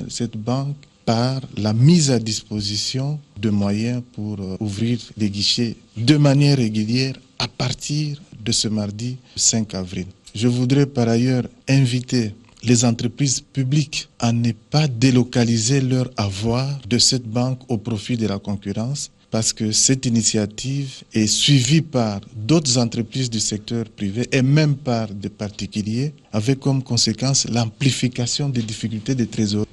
cette banque par la mise à disposition de moyens pour ouvrir des guichets de manière régulière à partir de ce mardi 5 avril. Je voudrais par ailleurs inviter les entreprises publiques à ne pas délocaliser leur avoir de cette banque au profit de la concurrence, parce que cette initiative est suivie par d'autres entreprises du secteur privé et même par des particuliers, avec comme conséquence l'amplification des difficultés de trésorerie.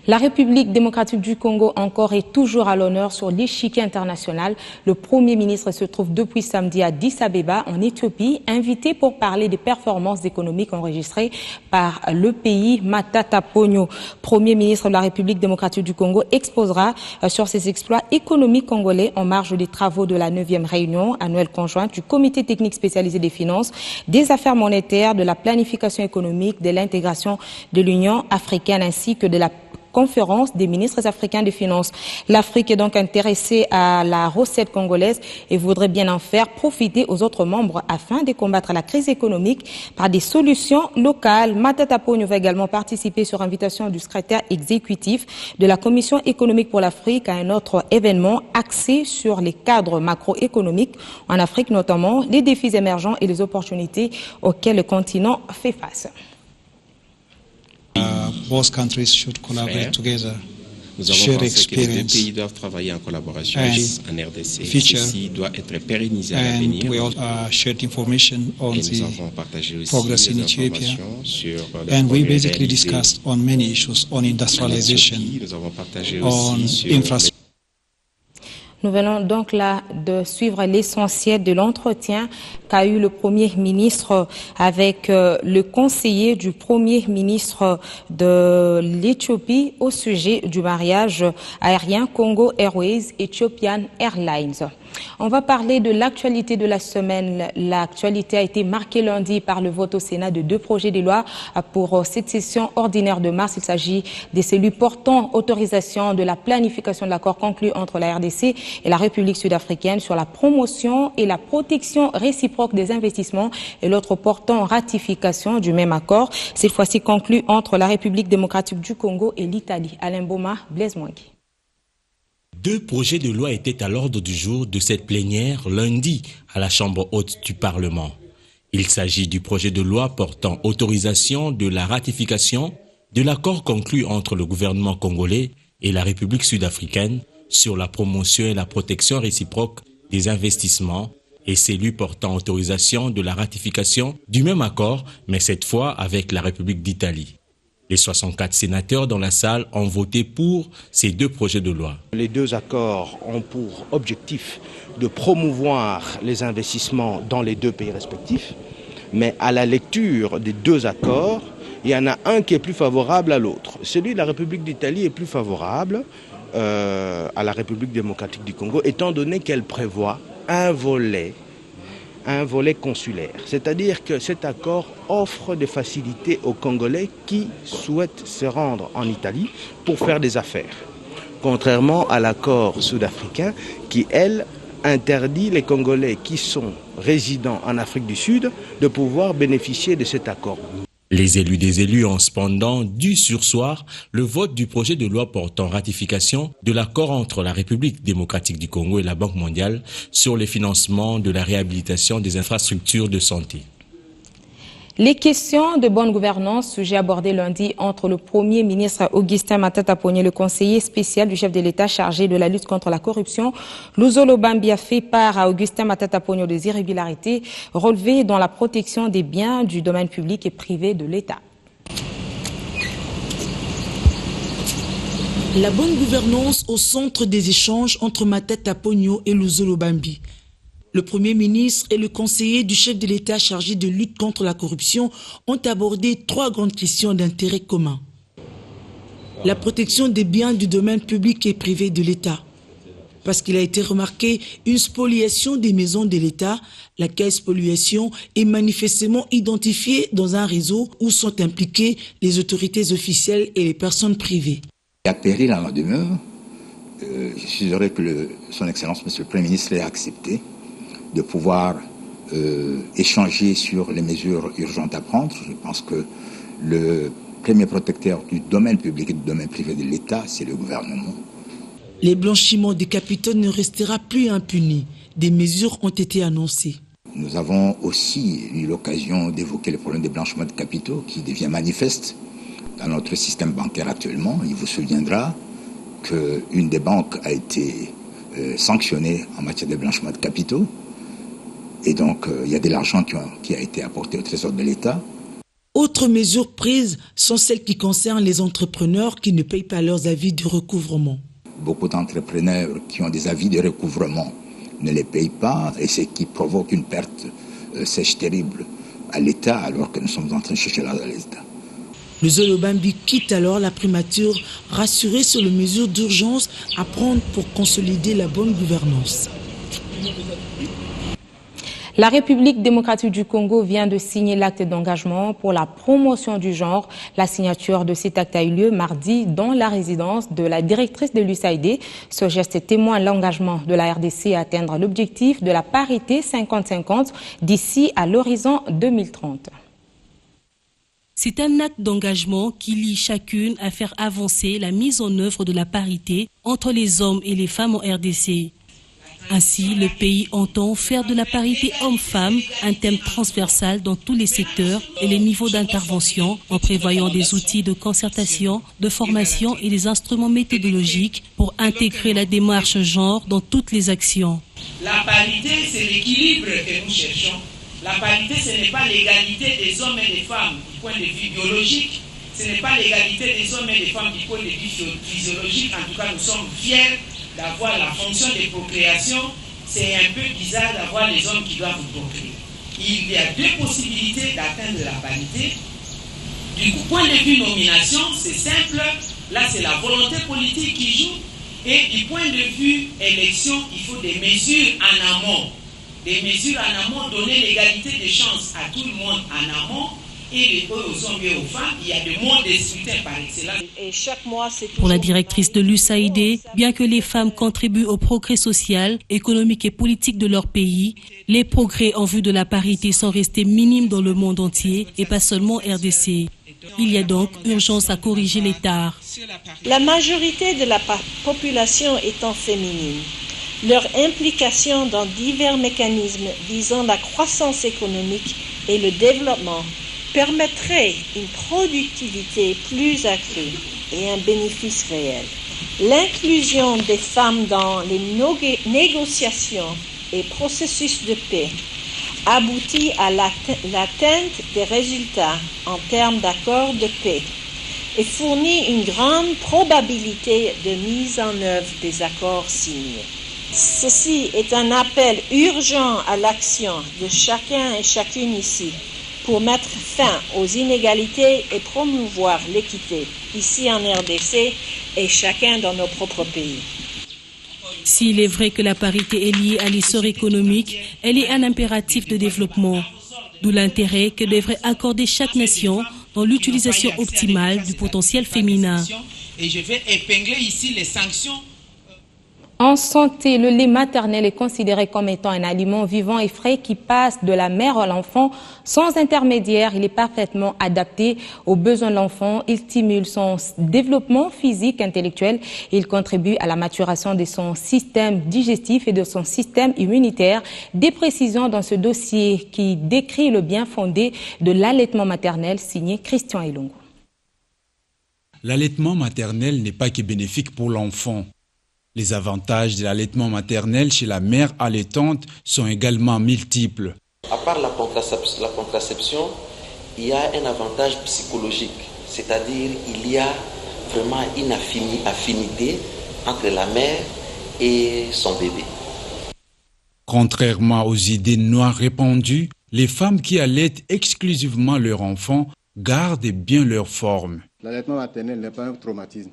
La République démocratique du Congo encore et toujours à l'honneur sur l'échiquier international. Le Premier ministre se trouve depuis samedi à Addis Abeba en Éthiopie, invité pour parler des performances économiques enregistrées par le pays. Matata Ponyo, Premier ministre de la République démocratique du Congo, exposera sur ses exploits économiques congolais en marge des travaux de la 9e réunion annuelle conjointe du Comité technique spécialisé des finances, des affaires monétaires, de la planification économique, de l'intégration de l'Union africaine ainsi que de la conférence des ministres africains des finances. L'Afrique est donc intéressée à la recette congolaise et voudrait bien en faire profiter aux autres membres afin de combattre la crise économique par des solutions locales. Matata Ponyo va également participer sur invitation du secrétaire exécutif de la Commission économique pour l'Afrique à un autre événement axé sur les cadres macroéconomiques en Afrique, notamment les défis émergents et les opportunités auxquels le continent fait face. Both countries should collaborate together. Nous avons pensé que les deux pays doivent travailler en collaboration en RDC. Ceci doit être pérennisé à l'avenir. Et nous avons partagé aussi des informations sur and we basically discussed on many issues on industrialization, nous avons partagé aussi sur infrastructure. Nous venons donc là de suivre l'essentiel de l'entretien qu'a eu le Premier ministre avec le conseiller du Premier ministre de l'Éthiopie au sujet du mariage aérien Congo Airways Ethiopian Airlines. On va parler de l'actualité de la semaine. L'actualité a été marquée lundi par le vote au Sénat de 2 projets de loi pour cette session ordinaire de mars. Il s'agit de celui portant autorisation de la planification de l'accord conclu entre la RDC et la République sud-africaine sur la promotion et la protection réciproque des investissements et l'autre portant ratification du même accord, cette fois-ci conclu entre la République démocratique du Congo et l'Italie. Alain Boma, Blaise Mouangui. 2 projets de loi étaient à l'ordre du jour de cette plénière lundi à la Chambre haute du Parlement. Il s'agit du projet de loi portant autorisation de la ratification de l'accord conclu entre le gouvernement congolais et la République sud-africaine sur la promotion et la protection réciproque des investissements et celui portant autorisation de la ratification du même accord, mais cette fois avec la République d'Italie. Les 64 sénateurs dans la salle ont voté pour ces 2 projets de loi. Les 2 accords ont pour objectif de promouvoir les investissements dans les 2 pays respectifs, mais à la lecture des 2 accords, il y en a un qui est plus favorable à l'autre. Celui de la République d'Italie est plus favorable à la République démocratique du Congo, étant donné qu'elle prévoit un volet consulaire. C'est-à-dire que cet accord offre des facilités aux Congolais qui souhaitent se rendre en Italie pour faire des affaires. Contrairement à l'accord sud-africain qui, elle, interdit les Congolais qui sont résidents en Afrique du Sud de pouvoir bénéficier de cet accord. Les élus des élus ont cependant dû surseoir le vote du projet de loi portant ratification de l'accord entre la République démocratique du Congo et la Banque mondiale sur les financements de la réhabilitation des infrastructures de santé. Les questions de bonne gouvernance, sujet abordé lundi entre le Premier ministre Augustin Matata Ponyo et le conseiller spécial du chef de l'État chargé de la lutte contre la corruption. Luzolo Bambi a fait part à Augustin Matata Ponyo des irrégularités relevées dans la protection des biens du domaine public et privé de l'État. La bonne gouvernance au centre des échanges entre Matata Ponyo et Luzolo Bambi. Le Premier ministre et le conseiller du chef de l'État chargé de lutte contre la corruption ont abordé 3 grandes questions d'intérêt commun. La protection des biens du domaine public et privé de l'État. Parce qu'il a été remarqué une spoliation des maisons de l'État, laquelle spoliation est manifestement identifiée dans un réseau où sont impliquées les autorités officielles et les personnes privées. Il y a péril à ma demeure. Je suis heureux que son Excellence, Monsieur le Premier ministre, l'ait accepté, de pouvoir échanger sur les mesures urgentes à prendre. Je pense que le premier protecteur du domaine public et du domaine privé de l'État, c'est le gouvernement. Les blanchiments des capitaux ne restera plus impunis. Des mesures ont été annoncées. Nous avons aussi eu l'occasion d'évoquer le problème des blanchiments de capitaux qui devient manifeste dans notre système bancaire actuellement. Il vous souviendra qu'une des banques a été sanctionnée en matière de blanchiment de capitaux. Et donc, il y a de l'argent qui a été apporté au trésor de l'État. Autres mesures prises sont celles qui concernent les entrepreneurs qui ne payent pas leurs avis de recouvrement. Beaucoup d'entrepreneurs qui ont des avis de recouvrement ne les payent pas et ce qui provoque une perte sèche terrible à l'État alors que nous sommes en train de chercher l'argent à l'État. Le Zolobambi quitte alors la primature rassuré sur les mesures d'urgence à prendre pour consolider la bonne gouvernance. La République démocratique du Congo vient de signer l'acte d'engagement pour la promotion du genre. La signature de cet acte a eu lieu mardi dans la résidence de la directrice de l'USAID. Ce geste témoigne l'engagement de la RDC à atteindre l'objectif de la parité 50-50 d'ici à l'horizon 2030. C'est un acte d'engagement qui lie chacune à faire avancer la mise en œuvre de la parité entre les hommes et les femmes en RDC. Ainsi, le pays entend faire de la parité homme-femme un thème transversal dans tous les secteurs et les niveaux d'intervention en prévoyant des outils de concertation, de formation et des instruments méthodologiques pour intégrer la démarche genre dans toutes les actions. La parité, c'est l'équilibre que nous cherchons. La parité, ce n'est pas l'égalité des hommes et des femmes du point de vue biologique, ce n'est pas l'égalité des hommes et des femmes du point de vue physiologique. En tout cas, nous sommes fiers d'avoir la fonction de procréation. C'est un peu bizarre d'avoir les hommes qui doivent procréer. Il y a deux possibilités d'atteindre la parité. Du point de vue nomination, c'est simple. Là, c'est la volonté politique qui joue. Et du point de vue élection, il faut des mesures en amont. Des mesures en amont, donner l'égalité des chances à tout le monde en amont. Et aux hommes et aux femmes, il y a des modes de scrutin par excellence. Et chaque mois, pour la directrice de l'USAID, bien que les femmes contribuent au progrès social, économique et politique de leur pays, les progrès en vue de la parité sont restés minimes dans le monde entier et pas seulement RDC. Il y a donc urgence à corriger les tares. La majorité de la population étant féminine, leur implication dans divers mécanismes visant la croissance économique et le développement permettrait une productivité plus accrue et un bénéfice réel. L'inclusion des femmes dans les négociations et processus de paix aboutit à l'atteinte des résultats en termes d'accords de paix et fournit une grande probabilité de mise en œuvre des accords signés. Ceci est un appel urgent à l'action de chacun et chacune ici pour mettre fin aux inégalités et promouvoir l'équité ici en RDC et chacun dans nos propres pays. S'il est vrai que la parité est liée à l'essor économique, elle est un impératif de développement. D'où l'intérêt que devrait accorder chaque nation dans l'utilisation optimale du potentiel féminin. Et je vais épingler ici les sanctions. En santé, le lait maternel est considéré comme étant un aliment vivant et frais qui passe de la mère à l'enfant sans intermédiaire. Il est parfaitement adapté aux besoins de l'enfant. Il stimule son développement physique, intellectuel. Il contribue à la maturation de son système digestif et de son système immunitaire. Des précisions dans ce dossier qui décrit le bien fondé de l'allaitement maternel, signé Christian Elongo. L'allaitement maternel n'est pas que bénéfique pour l'enfant. Les avantages de l'allaitement maternel chez la mère allaitante sont également multiples. À part la contraception, il y a un avantage psychologique, c'est-à-dire il y a vraiment une affinité entre la mère et son bébé. Contrairement aux idées noires répandues, les femmes qui allaitent exclusivement leur enfant gardent bien leur forme. L'allaitement maternel n'est pas un traumatisme.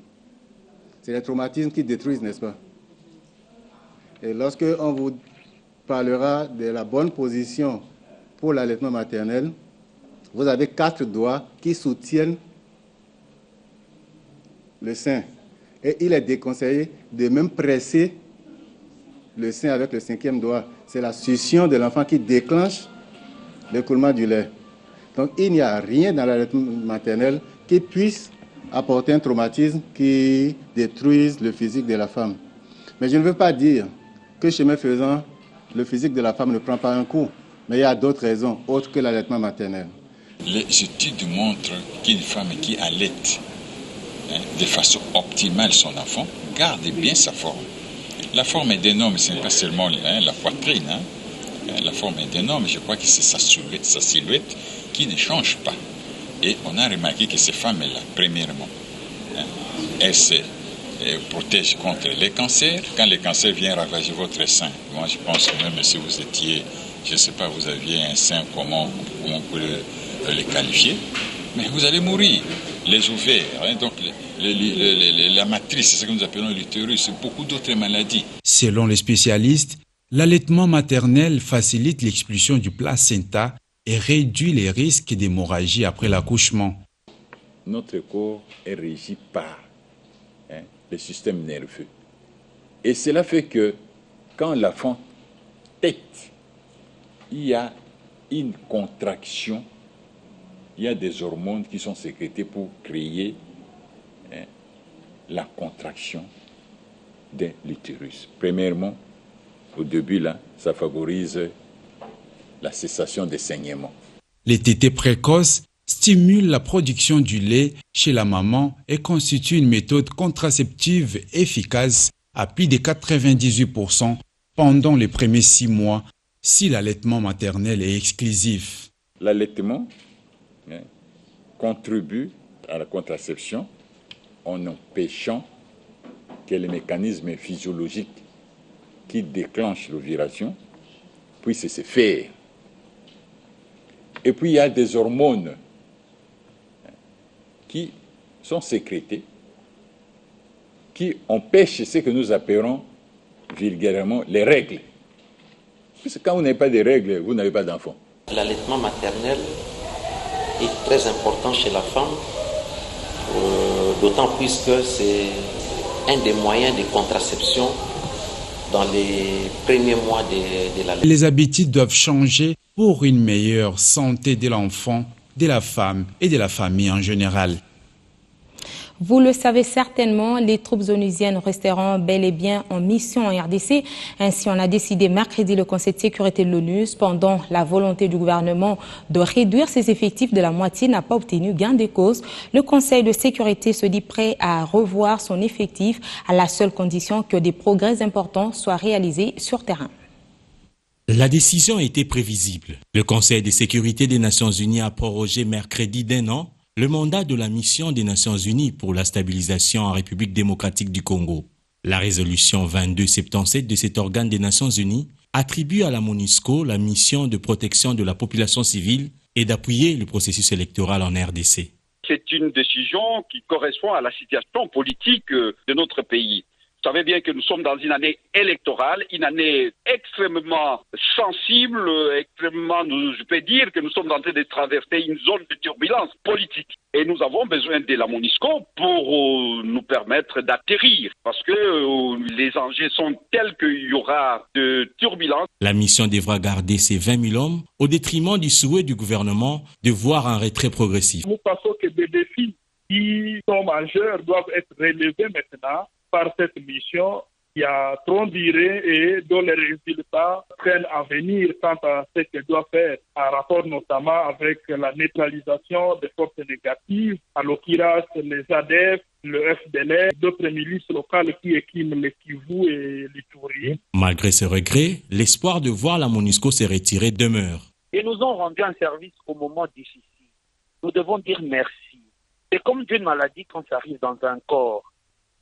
C'est les traumatismes qui détruisent, n'est-ce pas? Et lorsque on vous parlera de la bonne position pour l'allaitement maternel, vous avez 4 doigts qui soutiennent le sein. Et il est déconseillé de même presser le sein avec le 5e doigt. C'est la succion de l'enfant qui déclenche l'écoulement du lait. Donc il n'y a rien dans l'allaitement maternel qui puisse apporter un traumatisme qui détruise le physique de la femme. Mais je ne veux pas dire que chemin faisant, le physique de la femme ne prend pas un coup. Mais il y a d'autres raisons, autres que l'allaitement maternel. Les études montrent qu'une femme qui allaite de façon optimale son enfant garde bien sa forme. La forme d'un homme, ce n'est pas seulement la poitrine. La forme d'un homme, je crois que c'est sa silhouette qui ne change pas. Et on a remarqué que ces femmes-là, premièrement, elles se protègent contre les cancers. Quand les cancers viennent ravager votre sein, moi je pense que même si vous étiez, je ne sais pas, vous aviez un sein, comment on peut le qualifier, mais vous allez mourir. Les ovaires, donc la matrice, c'est ce que nous appelons l'utérus, et beaucoup d'autres maladies. Selon les spécialistes, l'allaitement maternel facilite l'expulsion du placenta et réduit les risques d'hémorragie après l'accouchement. Notre corps est régi par le système nerveux. Et cela fait que quand l'enfant tète, il y a une contraction, il y a des hormones qui sont sécrétées pour créer la contraction de l'utérus. Premièrement, au début, là, ça favorise la cessation des saignements. Les tétés précoces stimulent la production du lait chez la maman et constituent une méthode contraceptive efficace à plus de 98% pendant les premiers 6 mois si l'allaitement maternel est exclusif. L'allaitement contribue à la contraception en empêchant que les mécanismes physiologiques qui déclenchent l'ovulation puissent se faire. Et puis il y a des hormones qui sont sécrétées, qui empêchent ce que nous appelons vulgairement les règles. Parce que quand vous n'avez pas de règles, vous n'avez pas d'enfant. L'allaitement maternel est très important chez la femme, d'autant plus que c'est un des moyens de contraception dans les premiers mois de l'allaitement. Les habitudes doivent changer pour une meilleure santé de l'enfant, de la femme et de la famille en général. Vous le savez certainement, les troupes onusiennes resteront bel et bien en mission en RDC. Ainsi, on a décidé mercredi, le Conseil de sécurité de l'ONU, cependant la volonté du gouvernement de réduire ses effectifs de la moitié n'a pas obtenu gain de cause. Le Conseil de sécurité se dit prêt à revoir son effectif à la seule condition que des progrès importants soient réalisés sur terrain. La décision était prévisible. Le Conseil de sécurité des Nations Unies a prorogé mercredi d'1 an le mandat de la mission des Nations Unies pour la stabilisation en République démocratique du Congo. La résolution 2277 de cet organe des Nations Unies attribue à la MONUSCO la mission de protection de la population civile et d'appuyer le processus électoral en RDC. C'est une décision qui correspond à la situation politique de notre pays. Vous savez bien que nous sommes dans une année électorale, une année extrêmement sensible, je peux dire que nous sommes en train de traverser une zone de turbulence politique. Et nous avons besoin de la MONUSCO pour nous permettre d'atterrir, parce que les enjeux sont tels qu'il y aura de turbulences. La mission devra garder ses 20 000 hommes au détriment du souhait du gouvernement de voir un retrait progressif. Nous pensons que des défis qui sont majeurs doivent être relevés maintenant par cette mission qui a trop duré et dont les résultats prennent à venir quant à ce qu'elle doit faire, en rapport notamment avec la neutralisation des forces négatives, à l'occurrence les ADF, le FDLR, d'autres milices locales qui équiment les Kivu et l'Ituri. Malgré ce regret, l'espoir de voir la MONUSCO se retirer demeure. Ils nous ont rendu un service au moment difficile. Nous devons dire merci. C'est comme d'une maladie quand ça arrive dans un corps.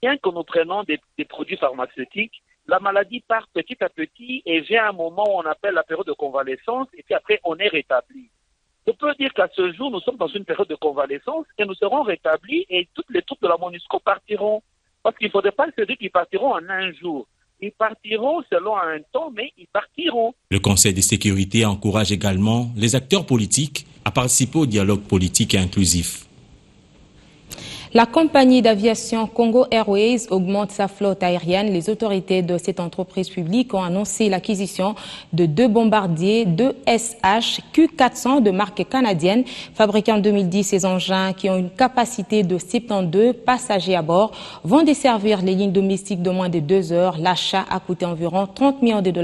Bien que nous prenons des produits pharmaceutiques, la maladie part petit à petit et vient un moment où on appelle la période de convalescence et puis après on est rétabli. Je peux dire qu'à ce jour, nous sommes dans une période de convalescence et nous serons rétablis et toutes les troupes de la MONUSCO partiront. Parce qu'il ne faudrait pas se dire qu'ils partiront en un jour. Ils partiront selon un temps, mais ils partiront. Le Conseil de sécurité encourage également les acteurs politiques à participer au dialogue politique et inclusif. La compagnie d'aviation Congo Airways augmente sa flotte aérienne. Les autorités de cette entreprise publique ont annoncé l'acquisition de 2 bombardiers 2SH Q400 de marque canadienne. Fabriqués en 2010, ces engins qui ont une capacité de 72 passagers à bord vont desservir les lignes domestiques de moins de 2 heures. L'achat a coûté environ 30 millions de dollars.